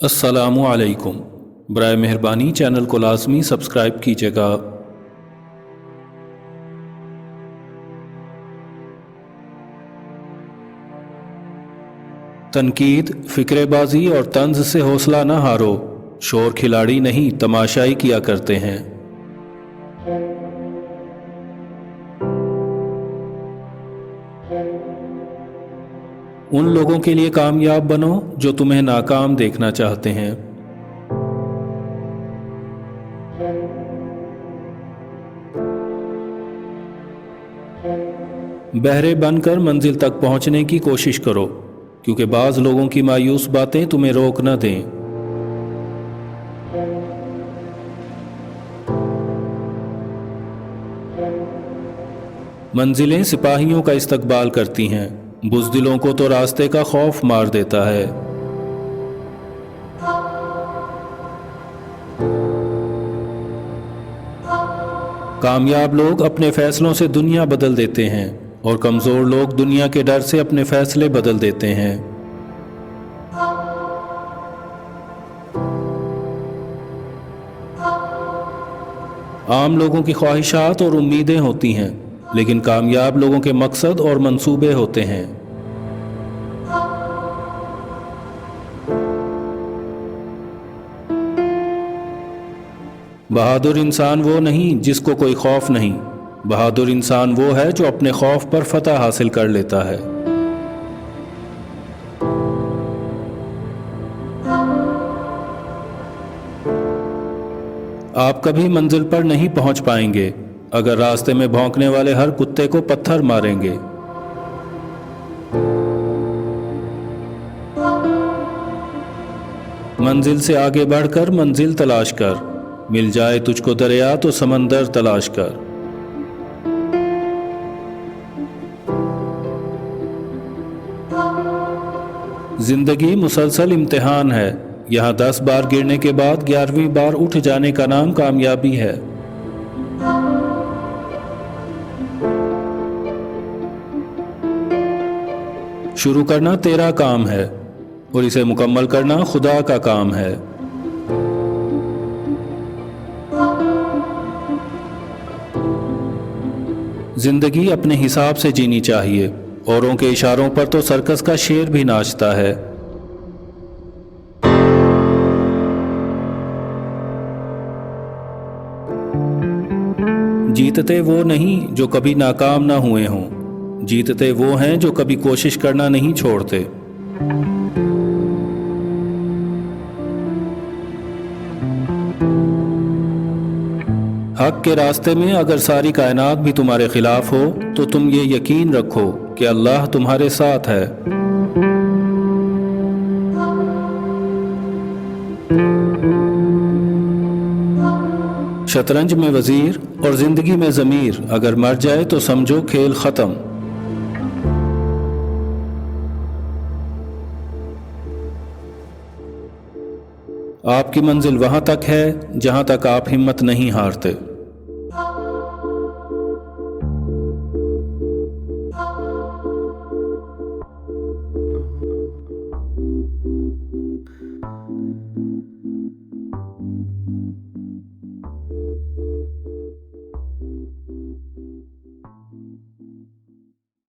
अस्सलामु अलैकुम। बराए मेहरबानी चैनल को लाजमी सब्सक्राइब कीजिएगा। तनकीद, फिक्रेबाजी और तंज से हौसला न हारो। शोर खिलाड़ी नहीं तमाशाई किया करते हैं। उन लोगों के लिए कामयाब बनो जो तुम्हें नाकाम देखना चाहते हैं। बहरे बनकर मंजिल तक पहुंचने की कोशिश करो, क्योंकि बाज लोगों की मायूस बातें तुम्हें रोक न दें। मंजिलें सिपाहियों का इस्तकबाल करती हैं, बुज़दिलों को तो रास्ते का खौफ मार देता है। कामयाब लोग अपने फैसलों से दुनिया बदल देते हैं और कमज़ोर लोग दुनिया के डर से अपने फैसले बदल देते हैं। आम लोगों की ख्वाहिशात और उम्मीदें होती हैं, लेकिन कामयाब लोगों के मकसद और मंसूबे होते हैं। बहादुर इंसान वो नहीं जिसको कोई खौफ नहीं। बहादुर इंसान वो है जो अपने खौफ पर फतह हासिल कर लेता है। आप कभी मंजिल पर नहीं पहुंच पाएंगे अगर रास्ते में भौंकने वाले हर कुत्ते को पत्थर मारेंगे। मंजिल से आगे बढ़कर मंजिल तलाश कर, मिल जाए तुझको दरिया तो समंदर तलाश कर। जिंदगी मुसलसल इम्तिहान है। यहाँ 10 बार गिरने के बाद 11वीं बार उठ जाने का नाम कामयाबी है। शुरू करना तेरा काम है और इसे मुकम्मल करना खुदा का काम है। जिंदगी अपने हिसाब से जीनी चाहिए। औरों के इशारों पर तो सर्कस का शेर भी नाचता है। जीतते वो नहीं जो कभी नाकाम ना हुए हों, जीतते वो हैं जो कभी कोशिश करना नहीं छोड़ते। हक के रास्ते में अगर सारी कायनात भी तुम्हारे खिलाफ हो तो तुम ये यकीन रखो कि अल्लाह तुम्हारे साथ है। शतरंज में वजीर और जिंदगी में ज़मीर अगर मर जाए तो समझो खेल खत्म। आपकी मंजिल वहां तक है जहां तक आप हिम्मत नहीं हारते।